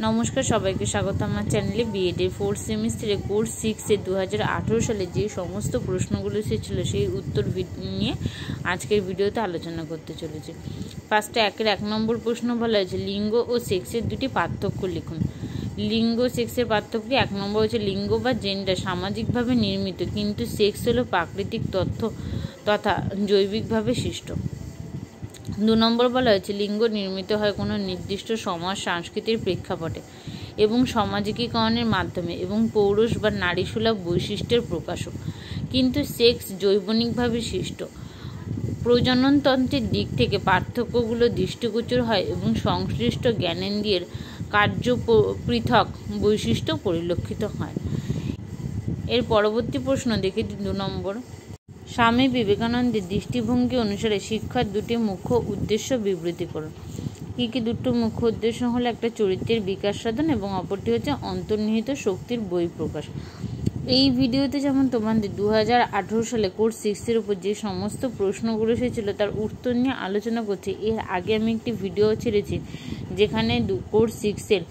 নমস্কার, সবাইকে স্বাগত আমার চ্যানেলে। বিএড এর 4th সেমিস্টারে কোর্স 6 এর 2018 সালে যে সমস্ত প্রশ্নগুলো এসেছিল সেই উত্তর নিয়ে আজকের ভিডিওতে আলোচনা করতে চলেছি। ফার্স্টে 1 নম্বর প্রশ্ন বলা হয়েছে লিঙ্গ ও সেক্সের দুটি পার্থক্য লিখুন। লিঙ্গ সেক্সের পার্থক্য 1 নম্বর হচ্ছে লিঙ্গ বা জেন্ডার সামাজিকভাবে নির্মিত, কিন্তু সেক্স হলো প্রাকৃতিক তথ্য তথা জৈবিকভাবে সৃষ্ট। 2 নম্বর বলা হয়েছে লিঙ্গ নির্মিত হয় কোনো নির্দিষ্ট সমাজ সংস্কৃতির প্রেক্ষাপটে এবং সামাজিকীকরণের মাধ্যমে এবং পৌরুষ বা নারীসুলভ বৈশিষ্ট্যের প্রকাশক, কিন্তু সেক্স জৈবনিকভাবে সৃষ্ট। প্রজননতন্ত্রের দিক থেকে পার্থক্যগুলো দৃষ্টিগোচর হয় এবং সংশ্লিষ্ট জ্ঞানেন্দ্রিয়ের কার্য পৃথক বৈশিষ্ট্য পরিলক্ষিত হয়। এর পরবর্তী প্রশ্ন দেখি 2 নম্বর। স্বামী বিবেকানন্দের দৃষ্টিভঙ্গি অনুসারে শিক্ষার দুটি মুখ্য উদ্দেশ্য বিবৃতি করুন। কী দুটো মুখ্য উদ্দেশ্য হলো একটা চরিত্রের বিকাশ সাধন এবং অপরটি হচ্ছে অন্তর্নিহিত শক্তির বহিঃপ্রকাশ। এই ভিডিওতে যেমন তোমাদের 2018 সালে কোর্স 6 এর উপর যে সমস্ত প্রশ্নগুলো এসেছিলো তার উত্তর নিয়ে আলোচনা করছি। এর আগে আমি একটি ভিডিও ছেড়েছি যেখানে কোর্স 6 এর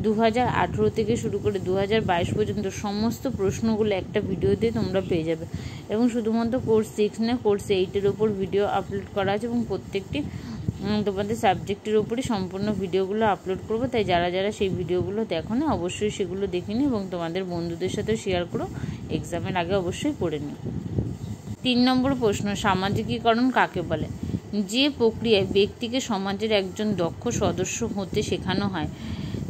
2018 থেকে শুরু করে 2022 পর্যন্ত সমস্ত প্রশ্নগুলো একটা ভিডিওতে তোমরা পেয়ে যাবে, এবং শুধুমাত্র কোর্স 6 না কোর্স 8 এর ওপর ভিডিও আপলোড করা আছে এবং প্রত্যেকটি তোমাদের সাবজেক্টের উপরই সম্পূর্ণ ভিডিওগুলো আপলোড করবো। তাই যারা যারা সেই ভিডিওগুলো দেখো না অবশ্যই সেগুলো দেখে নিও এবং তোমাদের বন্ধুদের সাথে শেয়ার করো, এক্সামের আগে অবশ্যই পড়ে নিও। 3 নম্বর প্রশ্ন সামাজিকীকরণ কাকে বলে? যে প্রক্রিয়ায় ব্যক্তিকে সমাজের একজন দক্ষ সদস্য হতে শেখানো হয়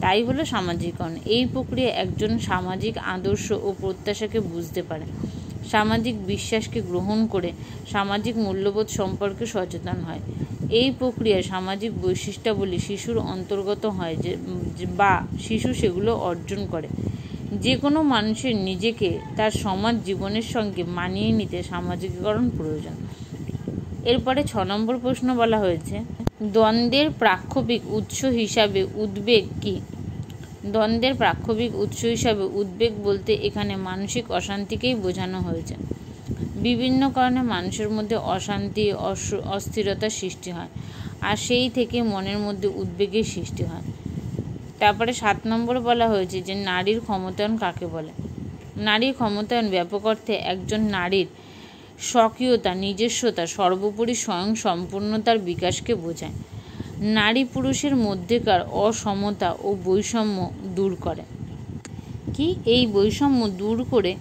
তাই হলো সামাজিকীকরণ। এই প্রক্রিয়ায় একজন সামাজিক আদর্শ ও প্রত্যাশাকে বুঝতে পারে, সামাজিক বিশ্বাসকে গ্রহণ করে সামাজিক মূল্যবোধ সম্পর্কে সচেতন হয়। এই প্রক্রিয়ায় সামাজিক বৈশিষ্ট্যাবলী শিশুর অন্তর্গত হয় বা শিশু সেগুলো অর্জন করে। যে কোনো মানুষের নিজেকে তার সমাজ জীবনের সঙ্গে মানিয়ে নিতে সামাজিকীকরণ প্রয়োজন। এরপরে 6 নম্বর প্রশ্ন বলা হয়েছে দ্বন্দ্বের প্রাক্ষবিক উৎস হিসাবে উদ্বেগ কী? দ্বন্দ্বের প্রাক্ষবিক উৎস হিসাবে উদ্বেগ বলতে এখানে মানসিক অশান্তিকেই বোঝানো হয়েছে। বিভিন্ন কারণে মানুষের মধ্যে অশান্তি অস্থিরতার সৃষ্টি হয় আর সেই থেকে মনের মধ্যে উদ্বেগের সৃষ্টি হয়। তারপরে 7 নম্বর বলা হয়েছে যে নারীর ক্ষমতায়ন কাকে বলে? নারীর ক্ষমতায়ন ব্যাপক অর্থে একজন নারীর স্বকীয়তা, নিজস্বতা, সর্বোপরি স্বয়ং সম্পূর্ণতার বিকাশকে বোঝায়। নারী পুরুষের মধ্যেকার অসমতা ও বৈষম্য দূর করে। কি এই বৈষম্য দূর করে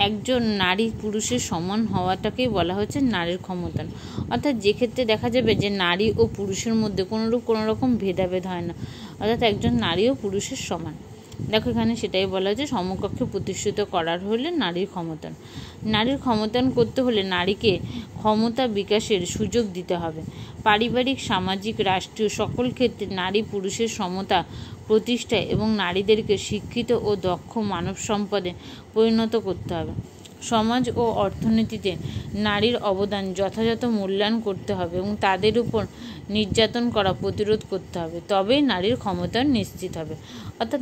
একজন নারী পুরুষের সমান হওয়াটাকেই বলা হচ্ছে নারীর ক্ষমতায়ন। অর্থাৎ যে ক্ষেত্রে দেখা যাবে যে নারী ও পুরুষের মধ্যে কোনো রকম ভেদাভেদ হয় না, অর্থাৎ একজন নারী ও পুরুষের সমান। দেখো এখানে সেটাই বলা হয়েছে সমকক্ষে প্রতিষ্ঠিত করার হলে নারীর ক্ষমতায়ন। নারীর ক্ষমতায়ন করতে হলে নারীকে ক্ষমতা বিকাশের সুযোগ দিতে হবে। পারিবারিক, সামাজিক, রাষ্ট্রীয় সকল ক্ষেত্রে নারী পুরুষের সমতা প্রতিষ্ঠায় এবং নারীদেরকে শিক্ষিত ও দক্ষ মানব সম্পদে পরিণত করতে হবে। সমাজ ও অর্থনীতিতে নারীর অবদান যথাযথ মূল্যায়ন করতে হবে এবং তাদের উপর নির্যাতন করা প্রতিরোধ করতে হবে, তবেই নারীর ক্ষমতায়ন নিশ্চিত হবে। অর্থাৎ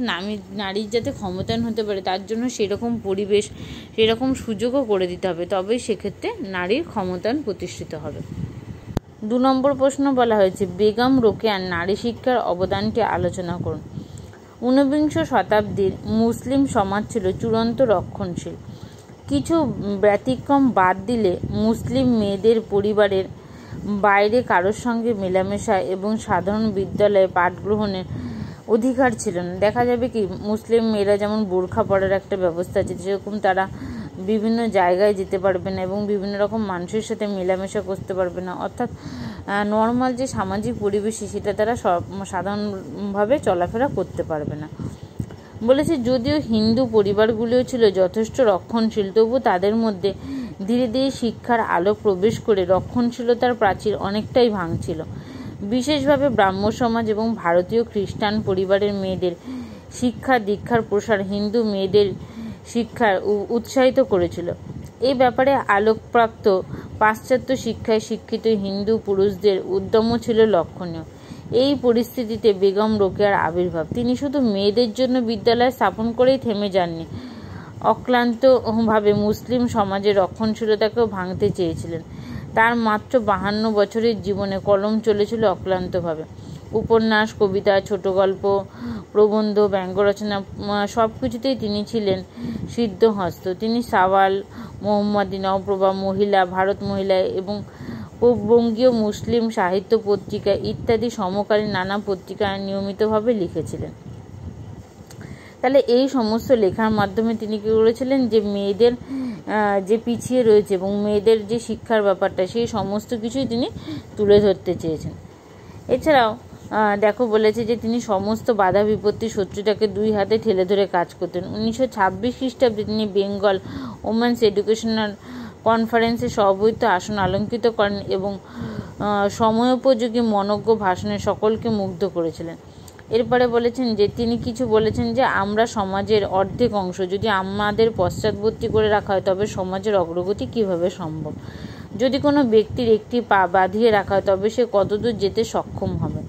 নারীর যাতে ক্ষমতায়ন হতে পারে তার জন্য সেরকম পরিবেশ, সেরকম সুযোগও করে দিতে হবে, তবেই সেক্ষেত্রে নারীর ক্ষমতায়ন প্রতিষ্ঠিত হবে। 2 নম্বর প্রশ্ন বলা হয়েছে বেগম রোকেয়ার নারী শিক্ষার অবদানটি আলোচনা করুন। 19বিংশ শতাব্দীর মুসলিম সমাজ ছিল চূড়ান্ত রক্ষণশীল। কিছু ব্যতিক্রম বাদ দিলে মুসলিম মেয়েদের পরিবারের বাইরে কারোর সঙ্গে মেলামেশা এবং সাধারণ বিদ্যালয়ে পাঠ গ্রহণের অধিকার ছিল না। দেখা যাবে কি মুসলিম মেয়েরা যেমন বোরখা পরার একটা ব্যবস্থা আছে, সেরকম তারা বিভিন্ন জায়গায় যেতে পারবে না এবং বিভিন্ন রকম মানুষের সাথে মেলামেশা করতে পারবে না। অর্থাৎ নর্মাল যে সামাজিক পরিবেশে সেটা তারা সাধারণভাবে চলাফেরা করতে পারবে না। বলেছে যদিও হিন্দু পরিবারগুলিও ছিল যথেষ্ট রক্ষণশীল, তবু তাদের মধ্যে ধীরে ধীরে শিক্ষার আলো প্রবেশ করে রক্ষণশীলতার প্রাচীর অনেকটাই ভাঙছিল। বিশেষভাবে ব্রাহ্ম সমাজ এবং ভারতীয় খ্রিস্টান পরিবারের মেয়েদের শিক্ষা দীক্ষার প্রসার হিন্দু মেয়েদের শিক্ষার উৎসাহিত করেছিল। এই ব্যাপারে আলোকপ্রাপ্ত পাশ্চাত্য শিক্ষায় শিক্ষিত হিন্দু পুরুষদের উদ্যমও ছিল লক্ষণীয়। এই পরিস্থিতিতে বেগম রোকেয়ার আবির্ভাব। তিনি শুধু মেয়েদের জন্য বিদ্যালয় স্থাপন করেই থেমে যাননি, অক্লান্তভাবে মুসলিম সমাজের রক্ষণশীলতাকেও ভাঙতে চেয়েছিলেন। তার মাত্র 52 বছরের জীবনে কলম চলেছিল অক্লান্তভাবে। উপন্যাস, কবিতা, ছোট গল্প, প্রবন্ধ, ব্যঙ্গ রচনা সব কিছুতেই তিনি ছিলেন সিদ্ধহস্ত। তিনি সাওয়াল, মোহাম্মদী, নবপ্রভা, মহিলা, ভারত মহিলা এবং বঙ্গীয় মুসলিম সাহিত্য পত্রিকা ইত্যাদি সমকালীন নানা পত্রিকায় নিয়মিতভাবে লিখেছিলেন। তাহলে এই সমস্ত লেখার মাধ্যমে তিনি কী করেছিলেন, যে মেয়েদের যে পিছিয়ে রয়েছে এবং মেয়েদের যে শিক্ষার ব্যাপারটা, সেই সমস্ত কিছুই তিনি তুলে ধরতে চেয়েছেন। এছাড়াও দেখো বলেছে যে তিনি সমস্ত বাধা বিপত্তি শত্রুটাকে দুই হাতে ঠেলে ধরে কাজ করতেন। 1926 খ্রিস্টাব্দে তিনি বেঙ্গল ওমেন্স এডুকেশনাল কনফারেন্সে সভাপতিত্ব আসন অলঙ্কৃত করেন এবং সময়োপযোগী মনজ্ঞ ভাষণে সকলকে মুগ্ধ করেছিলেন। এরপরে বলেছেন যে তিনি কিছু বলেছেন যে আমরা সমাজের অর্ধেক অংশ যদি আমাদের পশ্চাৎবর্তী করে রাখা হয় তবে সমাজের অগ্রগতি কিভাবে সম্ভব। যদি কোনো ব্যক্তির একটি পা বাঁধিয়ে রাখা হয় তবে সে কতদূর যেতে সক্ষম হবে।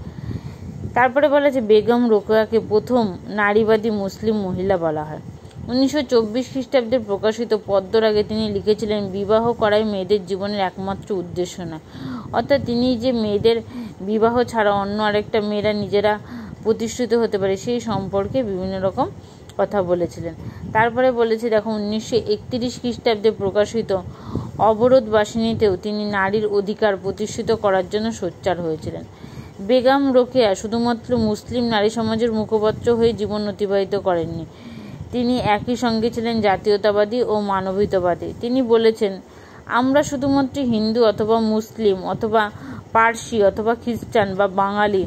তারপরে বলেছে বেগম রোকেয়াকে প্রথম নারীবাদী মুসলিম মহিলা বলা হয়। 1924 খ্রিস্টাব্দে প্রকাশিত পদ্মরাগে তিনি লিখেছিলেন, বিবাহ করাই মেয়েদের জীবনের একমাত্র উদ্দেশ্য নয়। অর্থাৎ তিনি যে মেয়েদের বিবাহ ছাড়া অন্য আরেকটা মেয়েরা নিজেরা প্রতিষ্ঠিত হতে পারে সেই সম্পর্কে বিভিন্ন রকম কথা বলেছিলেন। তারপরে বলেছে দেখো 1931 খ্রিস্টাব্দে প্রকাশিত অবরোধবাসিনীতেও তিনি নারীর অধিকার প্রতিষ্ঠিত করার জন্য সোচ্চার হয়েছিলেন। বেগম রোকেয়া শুধুমাত্র মুসলিম নারী সমাজের মুখপাত্র হয়ে জীবন অতিবাহিত করেননি, তিনি একই সঙ্গে ছিলেন জাতীয়তাবাদী ও মানবিকতাবাদী। তিনি বলেছেন, আমরা শুধুমাত্র হিন্দু অথবা মুসলিম অথবা পার্সি অথবা খ্রিস্টান বা বাঙালি,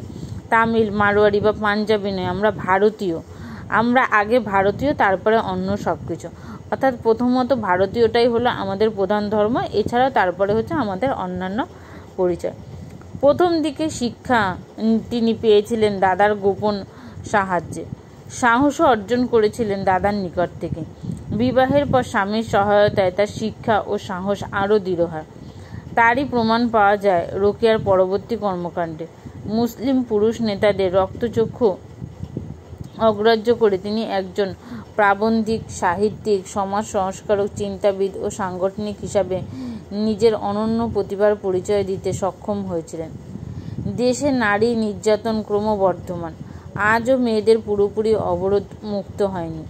তামিল, মারোয়ারি বা পাঞ্জাবি নয়, আমরা ভারতীয়। আমরা আগে ভারতীয়, তারপরে অন্য সব কিছু। অর্থাৎ প্রথমত ভারতীয়টাই হলো আমাদের প্রধান ধর্ম, এছাড়া তারপরে হচ্ছে আমাদের অন্যান্য পরিচয়। প্রথম দিকে শিক্ষা তিনি পেয়েছিলেন দাদার গোপন সাহায্যে, সাহসও অর্জন করেছিলেন দাদার নিকট থেকে। বিবাহের পর স্বামীর সহায়তায় তার শিক্ষা ও সাহস আরও দৃঢ় হয়। তারই প্রমাণ পাওয়া যায় রোকেয়ার পরবর্তী কর্মকাণ্ডে। মুসলিম পুরুষ নেতাদের রক্তচক্ষু অগ্রাহ্য করে তিনি একজন প্রাবন্ধিক, সাহিত্যিক, সমাজ সংস্কারক, চিন্তাবিদ ও সাংগঠনিক হিসাবে নিজের অনন্য প্রতিভার পরিচয় দিতে সক্ষম হয়েছিলেন। দেশে নারী নির্যাতন ক্রমবর্ধমান, আজও মেয়েদের পুরোপুরি অবরোধ মুক্ত হয়নি।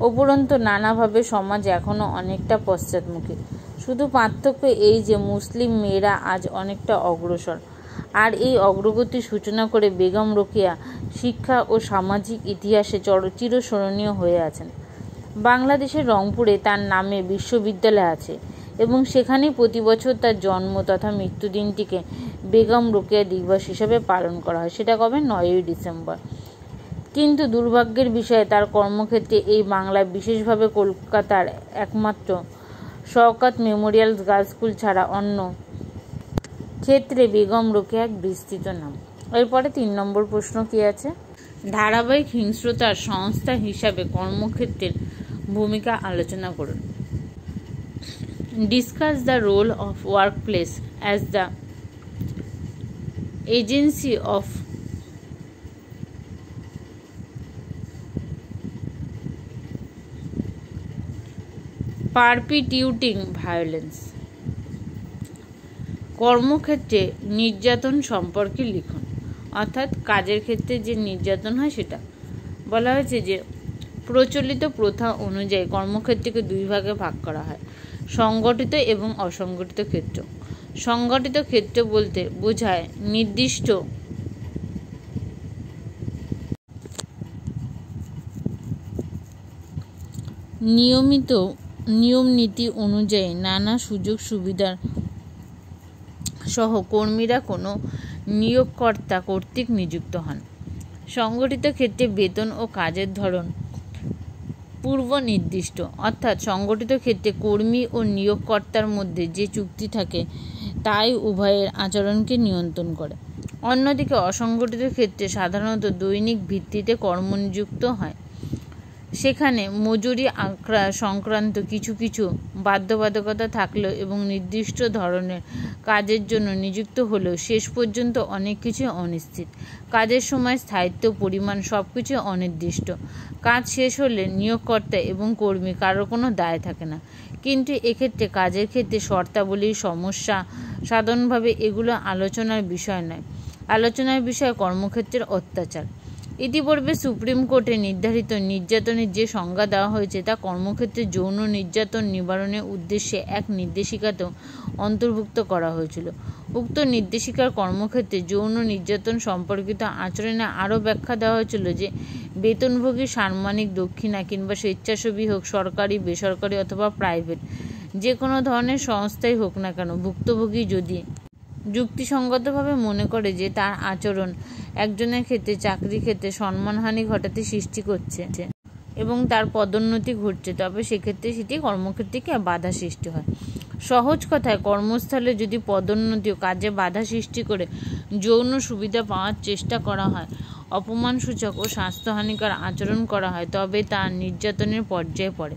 উপরন্তু নানাভাবে সমাজ এখনও অনেকটা পশ্চাৎমুখী। শুধু পার্থক্য এই যে মুসলিম মেয়েরা আজ অনেকটা অগ্রসর, আর এই অগ্রগতির সূচনা করে বেগম রোকেয়া শিক্ষা ও সামাজিক ইতিহাসে চিরস্মরণীয় হয়ে আছেন। বাংলাদেশের রংপুরে তার নামে বিশ্ববিদ্যালয় আছে এবং সেখানেই প্রতি বছর তার জন্ম তথা মৃত্যুদিনটিকে বেগম রোকেয়া দিবস হিসেবে পালন করা হয়। সেটা কবে? 9ই ডিসেম্বর। কিন্তু দুর্ভাগ্যের বিষয়ে তার কর্মক্ষেত্রে এই বাংলায়, বিশেষভাবে কলকাতার একমাত্র শওকত মেমোরিয়াল গার্লস স্কুল ছাড়া অন্য ক্ষেত্রে বেগম রোকেয়া এক বিস্তৃত নাম। এরপরে 3 নম্বর প্রশ্ন কি আছে? ধারাবাহিক হিংস্রতার সংস্থা হিসাবে কর্মক্ষেত্রের ভূমিকা আলোচনা করুন। Discuss the role of workplace as the agency of perpetuating violence. কর্মক্ষেত্রে নির্যাতন সম্পর্কে লিখুন। অর্থাৎ কাজের ক্ষেত্রে যে নির্যাতন হয় সেটা বলা হয়েছে যে প্রচলিত প্রথা অনুযায়ী কর্মক্ষেত্রকে 2 ভাগে ভাগ করা হয়, সংগঠিত এবং অসংগঠিত ক্ষেত্র। সংগঠিত ক্ষেত্র বলতে বোঝায় নির্দিষ্ট নিয়মিত নিয়ম নীতি অনুযায়ী নানা সুযোগ সুবিধার সহ কর্মীরা কোনো নিয়োগকর্তা কর্তৃক নিযুক্ত হন। সংগঠিত ক্ষেত্রে বেতন ও কাজের ধরন পূর্ব নির্দিষ্ট, অর্থাৎ সংগঠিত ক্ষেত্রে কর্মী ও নিয়োগকর্তার মধ্যে যে চুক্তি থাকে তাই উভয়ের আচরণকে নিয়ন্ত্রণ করে। অন্যদিকে অসংগঠিত ক্ষেত্রে সাধারণত দৈনিক ভিত্তিতে কর্মনিযুক্ত হয়। সেখানে মজুরি সংক্রান্ত কিছু কিছু বাধ্যবাধকতা থাকলেও এবং নির্দিষ্ট ধরনের কাজের জন্য নিযুক্ত হলেও শেষ পর্যন্ত অনেক কিছু অনিশ্চিত। কাজের সময়, স্থায়িত্ব, পরিমাণ সব কিছু অনির্দিষ্ট। কাজ শেষ হলে নিয়োগকর্তা এবং কর্মী কারোর কোনো দায় থাকে না। কিন্তু এক্ষেত্রে কাজের ক্ষেত্রে শর্তাবলীর সমস্যা সাধারণভাবে এগুলো আলোচনার বিষয় নয়। আলোচনার বিষয় কর্মক্ষেত্রের অত্যাচার। ইতিপূর্বে সুপ্রিম কোর্টে নির্ধারিত নির্যাতনের যে সংজ্ঞা দেওয়া হয়েছে তা কর্মক্ষেত্রে যৌন নির্যাতন নিবারণের উদ্দেশ্যে এক নির্দেশিকাতেও অন্তর্ভুক্ত করা হয়েছিল। উক্ত নির্দেশিকার কর্মক্ষেত্রে যৌন নির্যাতন সম্পর্কিত আচরণে আরও ব্যাখ্যা দেওয়া হয়েছিল যে বেতনভোগী সাম্মানিক দক্ষিণা কিংবা স্বেচ্ছাসেবী হোক, সরকারি, বেসরকারি অথবা প্রাইভেট যে কোনো ধরনের সংস্থাই হোক না কেন, ভুক্তভোগী যদি যুক্তিসঙ্গতভাবে মনে করে যে তার আচরণ একজনের ক্ষেত্রে চাকরির ক্ষেত্রে সম্মানহানি ঘটাতে সৃষ্টি করছে এবং তার পদোন্নতি ঘটছে, তবে সেক্ষেত্রে সেটি কর্মক্ষেত্রে বাধা সৃষ্টি হয়। সহজ কথায়, কর্মস্থলে যদি পদোন্নতি ও কাজে বাধা সৃষ্টি করে যৌন সুবিধা পাওয়ার চেষ্টা করা হয়, অপমানসূচক ও স্বাস্থ্যহানিকর আচরণ করা হয়, তবে তা নির্যাতনের পর্যায়ে পড়ে।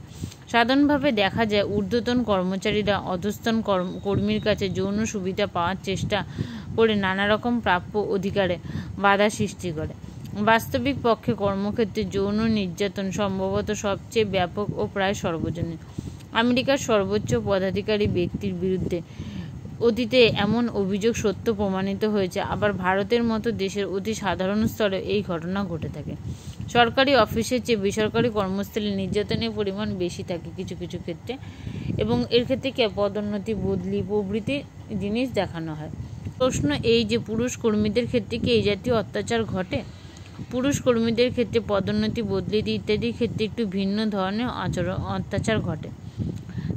সাধারণভাবে দেখা যায় ঊর্ধ্বতন কর্মচারীরা অধস্তন কর্মীর কাছে যৌন সুবিধা পাওয়ার চেষ্টা করে নানা রকম প্রাপ্য অধিকারে বাধা সৃষ্টি করে। বাস্তবিক পক্ষে কর্মক্ষেত্রে যৌন নির্যাতন সম্ভবত সবচেয়ে ব্যাপক ও প্রায় সর্বজনীন। আমেরিকার সর্বোচ্চ পদাধিকারী ব্যক্তির বিরুদ্ধে অতীতে এমন অভিযোগ সত্য প্রমাণিত হয়েছে, আবার ভারতের মতো দেশের অতি সাধারণ স্তরে এই ঘটনা ঘটে থাকে। সরকারি অফিসের চেয়ে বেসরকারি কর্মস্থলে নির্যাতনের পরিমাণ বেশি থাকে কিছু কিছু ক্ষেত্রে, এবং এর ক্ষেত্রে পদোন্নতি, বদলি প্রভৃতি জিনিস দেখানো হয়। প্রশ্ন এই যে পুরুষ কর্মীদের ক্ষেত্রে কি এই জাতীয় অত্যাচার ঘটে? পুরুষ কর্মীদের ক্ষেত্রে পদোন্নতি, বদলি ইত্যাদির ক্ষেত্রে একটু ভিন্ন ধরনের অত্যাচার ঘটে।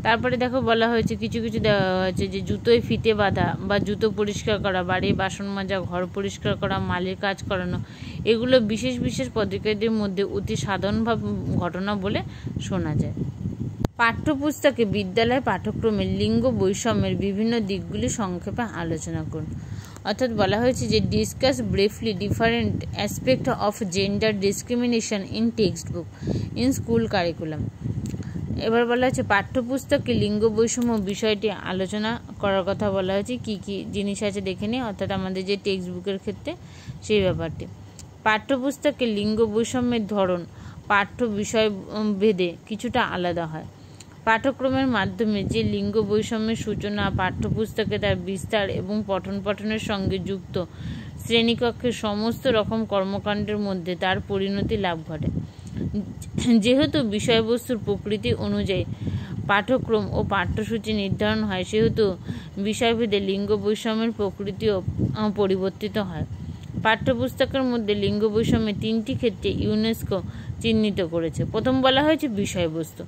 তারপরে দেখো বলা হয়েছে কিছু কিছু দেওয়া হয়েছে যে জুতোয় ফিতে বাঁধা বা জুতো পরিষ্কার করা, বাড়ির বাসন মাজা, ঘর পরিষ্কার করা, মালির কাজ করানো, এগুলো বিশেষ বিশেষ পদাধিকারীদের মধ্যে অতি সাধারণভাবে ঘটনা বলে শোনা যায়। পাঠ্যপুস্তকে বিদ্যালয় পাঠ্যক্রমে লিঙ্গ বৈষম্যের বিভিন্ন দিকগুলি সংক্ষেপে আলোচনা করুন। অর্থাৎ বলা হয়েছে যে discuss briefly different aspect of gender discrimination in text book in school curriculum. এবার বলা হচ্ছে পাঠ্যপুস্তকে লিঙ্গ বৈষম্য বিষয়টি আলোচনা করার কথা বলা হয়েছে। কি কি জিনিস আছে দেখে নিই, অর্থাৎ আমাদের যে টেক্সট বুকের ক্ষেত্রে সেই ব্যাপারটি। পাঠ্যপুস্তকে লিঙ্গ বৈষম্যের ধরন পাঠ্য বিষয় ভেদে কিছুটা আলাদা হয়। পাঠ্যক্রমের মাধ্যমে যে লিঙ্গ বৈষম্যের সূচনা, পাঠ্যপুস্তকে তার বিস্তার এবং পঠনের সঙ্গে যুক্ত শ্রেণীকক্ষের সমস্ত রকম কর্মকাণ্ডের মধ্যে তার পরিণতি লাভ ঘটে। যেহেতু বিষয়বস্তুর প্রকৃতি অনুযায়ী পাঠ্যক্রম ও পাঠ্যসূচি নির্ধারণ হয়, সেহেতু বিষয়ভেদে লিঙ্গ বৈষম্যের প্রকৃতিও পরিবর্তিত হয়। পাঠ্যপুস্তকের মধ্যে লিঙ্গ বৈষম্যের তিনটি ক্ষেত্রে ইউনেস্কো চিহ্নিত করেছে। প্রথম বলা হয়েছে বিষয়বস্তু।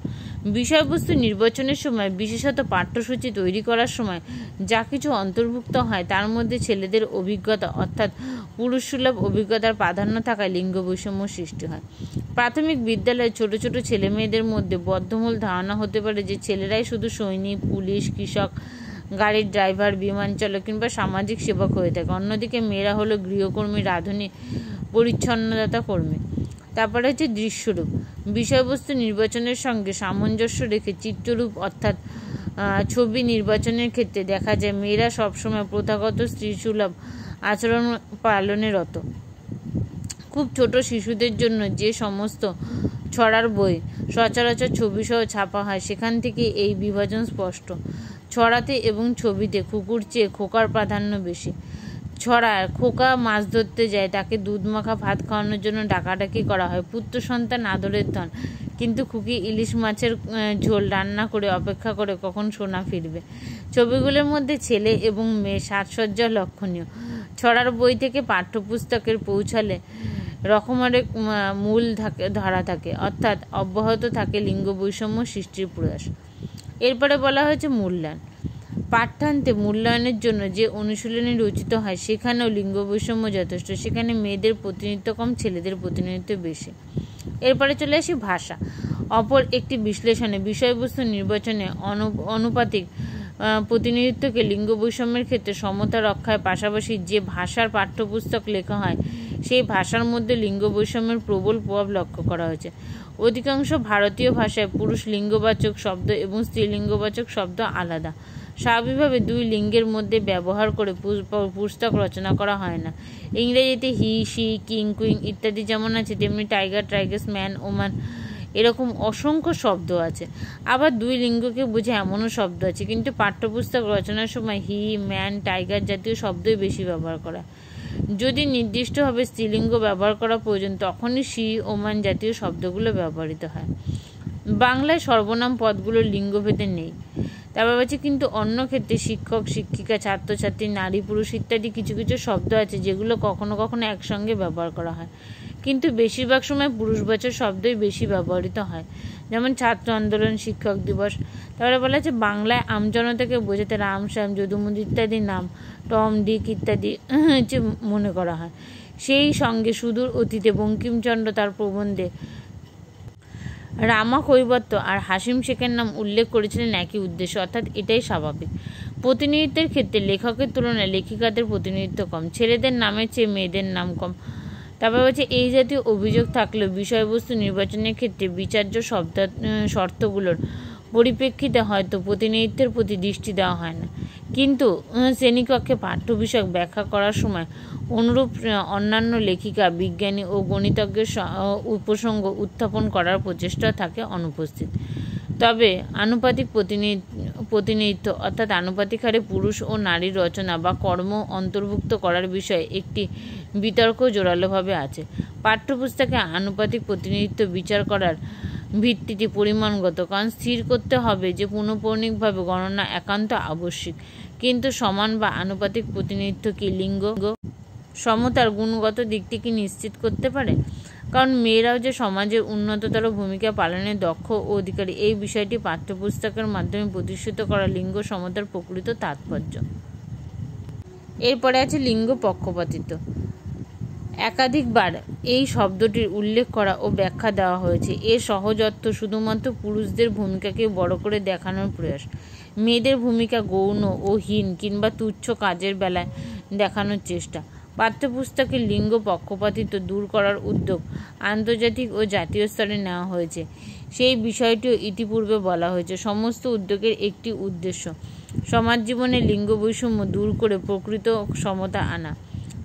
বিষয়বস্তু নির্বাচনের সময়, বিশেষত পাঠ্যসূচি তৈরি করার সময় যা কিছু অন্তর্ভুক্ত হয় তার মধ্যে ছেলেদের অভিজ্ঞতা অর্থাৎ পুরুষসুলভ অভিজ্ঞতার প্রাধান্য থাকায় লিঙ্গ বৈষম্য সৃষ্টি হয়। প্রাথমিক বিদ্যালয়ে ছোট ছোট ছেলে মেয়েদের মধ্যে বদ্ধমূল ধারণা হতে পারে যে ছেলেরাই শুধু সৈনিক, পুলিশ, কৃষক, গাড়ির ড্রাইভার, বিমান চালক কিংবা সামাজিক সেবক হয়ে থাকে। অন্যদিকে মেয়েরা হলো গৃহকর্মী, রাঁধুনি, পরিচ্ছন্নতা কর্মী। তারপরে হচ্ছে দৃশ্যরূপ। বিষয়বস্তু নির্বাচনের সঙ্গে সামঞ্জস্য রেখে চিত্ররূপ অর্থাৎ ছবি নির্বাচনের ক্ষেত্রে দেখা যায় মেয়েরা সবসময় প্রথাগত স্ত্রীসুলভ আচরণ পালনে রত। খুব ছোট শিশুদের জন্য যে সমস্ত ছড়ার বই সচরাচর ছবিসহ ছাপা হয়, সেখান থেকে এই বিভাজন স্পষ্ট। ছড়াতে এবং ছবিতে কুকুর চেয়ে খোকার প্রাধান্য বেশি। ছড়ায় খোকা মাছ ধরতে যায়, তাকে দুধ মাখা ভাত খাওয়ানোর জন্য ডাকাডাকি করা হয়। পুত্র সন্তান আদরের ধন, কিন্তু খুকি ইলিশ মাছের ঝোল রান্না করে অপেক্ষা করে কখন সোনা ফিরবে। ছবিগুলোর মধ্যে ছেলে এবং মেয়ে সাজসজ্জা লক্ষণীয়। ছড়ার বই থেকে পাঠ্যপুস্তকের পৌঁছালে রকমারে মূল ধারা থাকে, অর্থাৎ অব্যাহত থাকে লিঙ্গ বৈষম্য সৃষ্টির প্রয়াস। এরপরে বলা হয়েছে মূল্যায়ন। পাঠ্যান্তে মূল্যায়নের জন্য যে অনুশীলনী রচিত হয় সেখানেও লিঙ্গ বৈষম্য যথেষ্ট। সেখানে মেয়েদের প্রতিনিধিত্ব কম, ছেলেদের প্রতিনিধিত্ব বেশি। এরপরে চলে আসি ভাষা। অপর একটি বিশ্লেষণে বিষয়বস্তু নির্বাচনে অনুপাতিক প্রতিনিধিত্বকে লিঙ্গ বৈষম্যের ক্ষেত্রে সমতা রক্ষার পাশাপাশি যে ভাষার পাঠ্যপুস্তক লেখা হয় সেই ভাষার মধ্যে লিঙ্গ বৈষম্যের প্রবল প্রভাব লক্ষ্য করা হয়েছে। অধিকাংশ ভারতীয় ভাষায় পুরুষ লিঙ্গবাচক শব্দ এবং স্ত্রীলিঙ্গবাচক শব্দ আলাদা। স্বাভাবিকভাবে দুই লিঙ্গের মধ্যে ব্যবহার করে পুস্তক রচনা করা হয় না। ইংরেজিতে হি, শি, কিং, কুইং ইত্যাদি যেমন আছে, তেমনি টাইগার, টাইগার্স, ম্যান, ওম্যান এরকম অসংখ্য শব্দ আছে। আবার দুই লিঙ্গকে বোঝে এমনও শব্দ আছে, কিন্তু পাঠ্যপুস্তক রচনার সময় হি, ম্যান, টাইগার জাতীয় শব্দই বেশি ব্যবহার করা। যদি নির্দিষ্টভাবে স্ত্রীলিঙ্গ ব্যবহার করা প্রয়োজন তখনই সি ও মান জাতীয় শব্দগুলো ব্যবহৃত হয়। বাংলায় সর্বনাম পদগুলো লিঙ্গভেদে নেই। তারপর বলছে কিন্তু অন্য ক্ষেত্রে শিক্ষক, শিক্ষিকা, ছাত্রছাত্রী, নারী, পুরুষ ইত্যাদি কিছু কিছু শব্দ আছে যেগুলো কখনো কখনো একসঙ্গে ব্যবহার করা হয়, কিন্তু বেশিরভাগ সময় পুরুষবাচক শব্দই বেশি ব্যবহৃত হয়, যেমন ছাত্র আন্দোলন, শিক্ষক দিবস। তারপরে বলা আছে বাংলায় আমজনতাকে বোঝাতে রাম, শ্যাম, যদুমধু ইত্যাদি নাম, টম, ডিক ইত্যাদি মনে করা হয়। সেই সঙ্গে সুদূর অতীতে বঙ্কিমচন্দ্র তার প্রবন্ধে রামা কৈবর্ত আর হাসিম শেখের নাম উল্লেখ করেছিলেন একই উদ্দেশ্য, অর্থাৎ এটাই স্বাভাবিক। প্রতিনিধিত্বের ক্ষেত্রে লেখকের তুলনায় লেখিকাদের প্রতিনিধিত্ব কম, ছেলেদের নামের চেয়ে মেয়েদের নাম কম। তারপর হচ্ছে এই জাতীয় অভিযোগ থাকলেও বিষয়বস্তু নির্বাচনের ক্ষেত্রে বিচার্য শর্তগুলোর পরিপ্রেক্ষিতে হয়তো প্রতিনিধিত্বের প্রতি দৃষ্টি দেওয়া হয় না, কিন্তু শ্রেণীকক্ষে পাঠ্য বিষয়ক ব্যাখ্যা করার সময় অনুরূপ অন্যান্য লেখিকা, বিজ্ঞানী ও গণিতজ্ঞের প্রসঙ্গ উত্থাপন করার প্রচেষ্টা থাকে অনুপস্থিত। তবে আনুপাতিক প্রতিনিধিত্ব অর্থাৎ আনুপাতিক হারে পুরুষ ও নারীর রচনা বা কর্ম অন্তর্ভুক্ত করার বিষয়ে একটি বিতর্ক জোরালোভাবে আছে। পাঠ্যপুস্তকে আনুপাতিক প্রতিনিধিত্ব বিচার করার ভিত্তিটি পরিমাণগত, কারণ স্থির করতে হবে যে পুনঃপৌনিকভাবে গণনা একান্ত আবশ্যিক। কিন্তু সমান বা আনুপাতিক প্রতিনিধিত্ব কি লিঙ্গ সমতার গুণগত দিকটিকে নিশ্চিত করতে পারে? কারণ মেয়েরাও যে সমাজের উন্নততর ভূমিকা পালনে দক্ষ ও অধিকারী, এই বিষয়টি পাঠ্যপুস্তকের মাধ্যমে প্রতিষ্ঠিত করা লিঙ্গ সমতার প্রকৃত তাৎপর্য। এরপরে আছে লিঙ্গ পক্ষপাতিত্ব। একাধিকবার এই শব্দটির উল্লেখ করা ও ব্যাখ্যা দেওয়া হয়েছে। এর সহজ অর্থ শুধুমাত্র পুরুষদের ভূমিকাকে বড় করে দেখানোর প্রয়াস, মেয়েদের ভূমিকা গৌণ ও হীন কিংবা তুচ্ছ কাজের বেলায় দেখানোর চেষ্টা। পাঠ্যপুস্তকের লিঙ্গ পক্ষপাতিত্ব দূর করার উদ্যোগ আন্তর্জাতিক ও জাতীয় স্তরে নেওয়া হয়েছে। সেই বিষয়টিও ইতিপূর্বে বলা হয়েছে। সমস্ত উদ্যোগের একটি উদ্দেশ্য সমাজ জীবনে লিঙ্গ বৈষম্য দূর করে প্রকৃত সমতা আনা।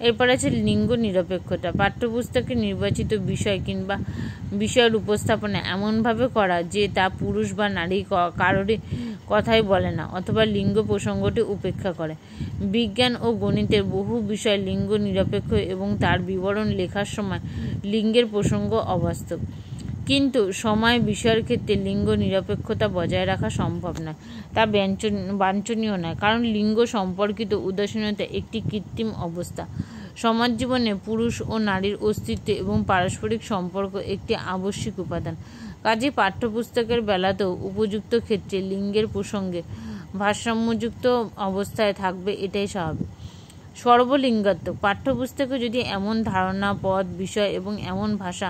এরপর আছে লিঙ্গ নিরপেক্ষতা। পাঠ্যপুস্তকে নির্বাচিত বিষয় কিংবা বিষয়ের উপস্থাপনা এমনভাবে করা যে তা পুরুষ বা নারী কারোরই কথাই বলে না অথবা লিঙ্গ প্রসঙ্গটি উপেক্ষা করে। বিজ্ঞান ও গণিতের বহু বিষয় লিঙ্গ নিরপেক্ষ এবং তার বিবরণ লেখার সময় লিঙ্গের প্রসঙ্গ অবাস্তব, কিন্তু সময় বিষয়ের ক্ষেত্রে লিঙ্গ নিরপেক্ষতা বজায় রাখা সম্ভব নয়, তা বাঞ্ছনীয় নয়, কারণ লিঙ্গ সম্পর্কিত উদাসীনতা একটি কৃত্রিম অবস্থা। সমাজ জীবনে পুরুষ ও নারীর অস্তিত্ব এবং পারস্পরিক সম্পর্ক একটি আবশ্যিক উপাদান। কাজেই পাঠ্যপুস্তকের বেলাতেও উপযুক্ত ক্ষেত্রে লিঙ্গের প্রসঙ্গে ভারসাম্যযুক্ত অবস্থায় থাকবে, এটাই স্বাভাবিক। সর্বলিঙ্গাত্মক পাঠ্যপুস্তকে যদি এমন ধারণা, পদ, বিষয় এবং এমন ভাষা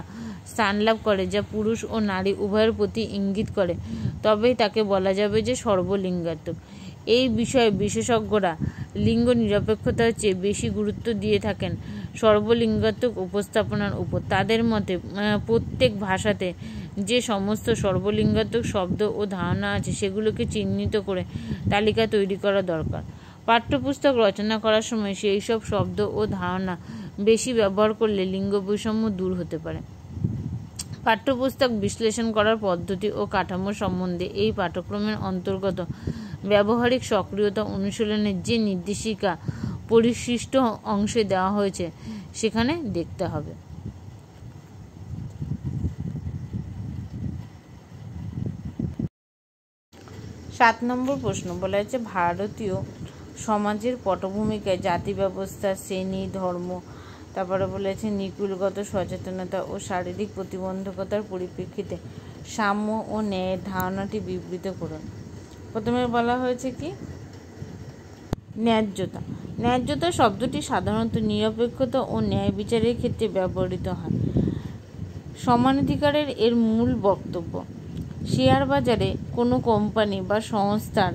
স্থানলাভ করে যা পুরুষ ও নারী উভয়ের প্রতি ইঙ্গিত করে, তবেই তাকে বলা যাবে যে সর্বলিঙ্গাত্মক। এই বিষয়ে বিশেষজ্ঞরা লিঙ্গ নিরপেক্ষতার চেয়ে বেশি গুরুত্ব দিয়ে থাকেন সর্বলিঙ্গাত্মক উপস্থাপনার উপর। তাদের মতে প্রত্যেক ভাষাতে যে সমস্ত সর্বলিঙ্গাত্মক শব্দ ও ধারণা আছে সেগুলোকে চিহ্নিত করে তালিকা তৈরি করা দরকার। পাঠ্যপুস্তক রচনা করার সময় সেই সব শব্দ ও ধারণা বেশি ব্যবহার করলে লিঙ্গ বৈষম্য দূর হতে পারে। পাঠ্যপুস্তক বিশ্লেষণ করার পদ্ধতি ও কাঠামো সম্বন্ধে এই পাঠ্যক্রমের অন্তর্গত ব্যবহারিক সক্রিয়তা অনুশীলনের যে নির্দেশিকা পরিশিষ্ট অংশে দেওয়া হয়েছে সেখানে দেখতে হবে। 7 নম্বর প্রশ্ন বলা হচ্ছে ভারতীয় সমাজের পটভূমিকায় জাতি ব্যবস্থা, শ্রেণী, ধর্ম, তারপরে বলেছে নিকুলগত সচেতনতা ও শারীরিক প্রতিবন্ধকতার পরিপ্রেক্ষিতে সাম্য ও ন্যায়ের ধারণাটি বিবৃত করুন। প্রথমে বলা হয়েছে কি ন্যায্যতা। ন্যায্যতা শব্দটি সাধারণত নিরপেক্ষতা ও ন্যায় বিচারের ক্ষেত্রে ব্যবহৃত হয়। সমানাধিকারের এর মূল বক্তব্য। শেয়ার বাজারে কোনো কোম্পানি বা সংস্থার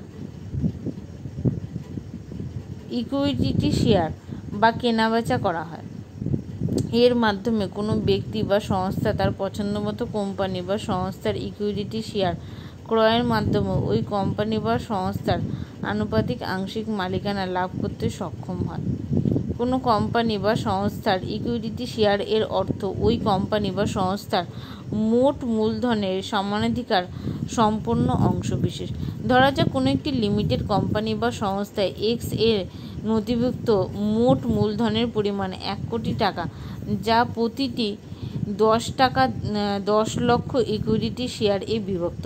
ইকুইটি শেয়ার বা কেনাবেচা করা হয়। এর মাধ্যমে কোনো ব্যক্তি বা সংস্থা তার পছন্দমতো কোম্পানি বা সংস্থার ইকুইটি শেয়ার ক্রয়ের মাধ্যমে ওই কোম্পানি বা সংস্থার আনুপাতিক আংশিক মালিকানা লাভ করতে সক্ষম হয়। কোনো কোম্পানি বা সংস্থার ইকুইটি শেয়ার এর অর্থ ওই কোম্পানি বা সংস্থার মোট মূলধনের সমানাধিকার সম্পূর্ণ অংশবিশেষ। ধরা যাক কোনো একটি লিমিটেড কোম্পানি বা সংস্থায় এক্স এর নথিভুক্ত মোট মূলধনের পরিমাণ 1 কোটি টাকা, যা প্রতিটি 10 লক্ষ ইকুইটি শেয়ার এ বিভক্ত।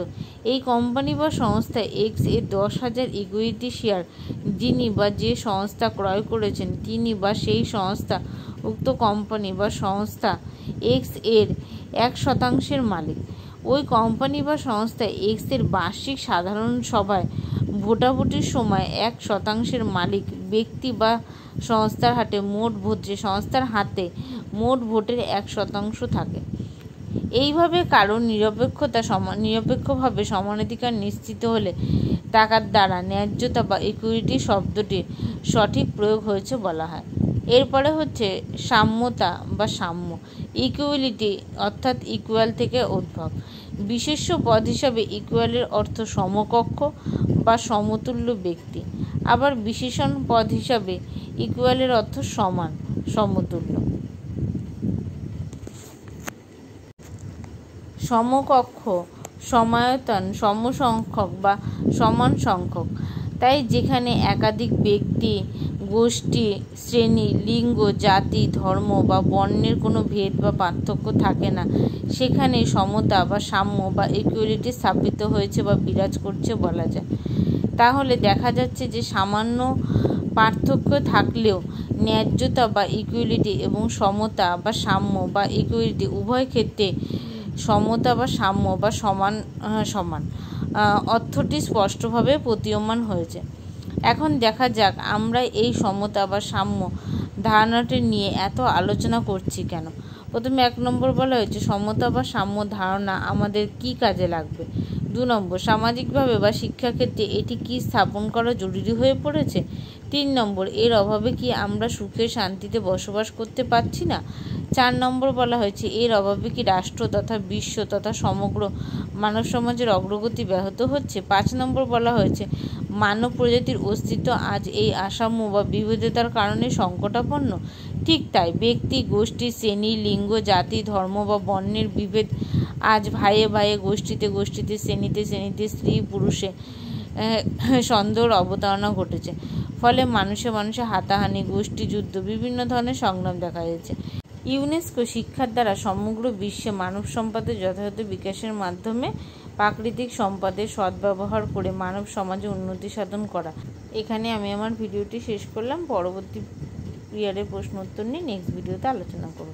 এই কোম্পানি বা সংস্থা এক্স এর 10,000 ইকুইটি শেয়ার যিনি বা যে সংস্থা ক্রয় করেছেন তিনি বা সেই সংস্থা উক্ত কোম্পানি বা সংস্থা এক্স এর 1% মালিক। ওই কোম্পানি বা সংস্থা এক্স এর বার্ষিক সাধারণ সভায় ভোটাভুটির সময় 1% মালিক ব্যক্তি বা সংস্থার হাতে মোট ভোটের 1% থাকে। এইভাবে কারো নিরপেক্ষভাবে সমানাধিকার নিশ্চিত হলে টাকার দ্বারা ন্যায্যতা বা ইকুইটি শব্দটির সঠিক প্রয়োগ হয়েছে বলা হয়। এরপরে হচ্ছে সাম্যতা বা সাম্য। ইকুয়ালিটি অর্থাৎ ইকুয়াল থেকে উদ্ভব। বিশেষ্য পদ হিসাবে ইকুয়ালের অর্থ সমকক্ষ বা সমতুল্য ব্যক্তি। আবার বিশেষণ পদ হিসাবে ইকুয়ালের অর্থ সমান, সমতুল্য। সমকক্ষ, সমায়তন, সমসংখ্যক বা সমান সংখ্যক। তাই যেখানে একাধিক ব্যক্তি, গোষ্ঠী, শ্রেণী, লিঙ্গ, জাতি, ধর্ম বা বর্ণের কোনো ভেদ বা পার্থক্য থাকে না, সেখানে সমতা বা সাম্য বা ইকুয়ালিটি স্থাপিত হয়েছে বা বিরাজ করছে বলা যায়। তাহলে দেখা যাচ্ছে যে সামান্য পার্থক্য থাকলেও ন্যায্যতা বা ইকুয়ালিটি এবং সমতা বা সাম্য বা ইকুয়ালিটি উভয় ক্ষেত্রে সমতা বা সাম্য বা সমান অর্থটি স্পষ্টভাবে প্রতীয়মান হয়েছে। এখন দেখা যাক আমরা এই সমতা বা সাম্য ধারণাটি নিয়ে এত আলোচনা করছি কেন। প্রথমে 1 নম্বর বলা হয়েছে সমতা বা সাম্য ধারণা আমাদের কি কাজে লাগবে। 2 নম্বর সামাজিকভাবে বা শিক্ষাক্ষেত্রে এটি কি স্থাপন করা জরুরি হয়ে পড়েছে। 3 নম্বর এর অভাবে কি আমরা সুখে শান্তিতে বসবাস করতে পারছি না। 4 নম্বর বলা হয়েছে এর অভাবে কি রাষ্ট্র তথা বিশ্ব তথা সমগ্র মানব সমাজের অগ্রগতি ব্যাহত হচ্ছে। 5 নম্বর বলা হয়েছে মানব প্রজাতির অস্তিত্ব আজ এই আসাম্য বা বিবিধতার কারণে সংকটাপন্ন। ঠিক তাই ব্যক্তি, গোষ্ঠী, শ্রেণী, লিঙ্গ, জাতি, ধর্ম বা বর্ণের বিভেদ আজ ভাইয়ে ভাইয়ে, গোষ্ঠীতে গোষ্ঠীতে, শ্রেণীতে শ্রেণীতে, স্ত্রী পুরুষে সন্দেহর অবতারণা ঘটেছে। ফলে মানুষে মানুষে হাতাহানি, গোষ্ঠীযুদ্ধ, বিভিন্ন ধরনের সংগ্রাম দেখা যাচ্ছে। ইউনেস্কো শিক্ষার দ্বারা সমগ্র বিশ্বে মানব সম্পদের যথাযথ বিকাশের মাধ্যমে প্রাকৃতিক সম্পদের সদ্ব্যবহার করে মানব সমাজে উন্নতি সাধন করা। এখানে আমি আমার ভিডিওটি শেষ করলাম। পরবর্তী পিরিয়ডের প্রশ্ন উত্তর নিয়ে নেক্সট ভিডিওতে আলোচনা করব।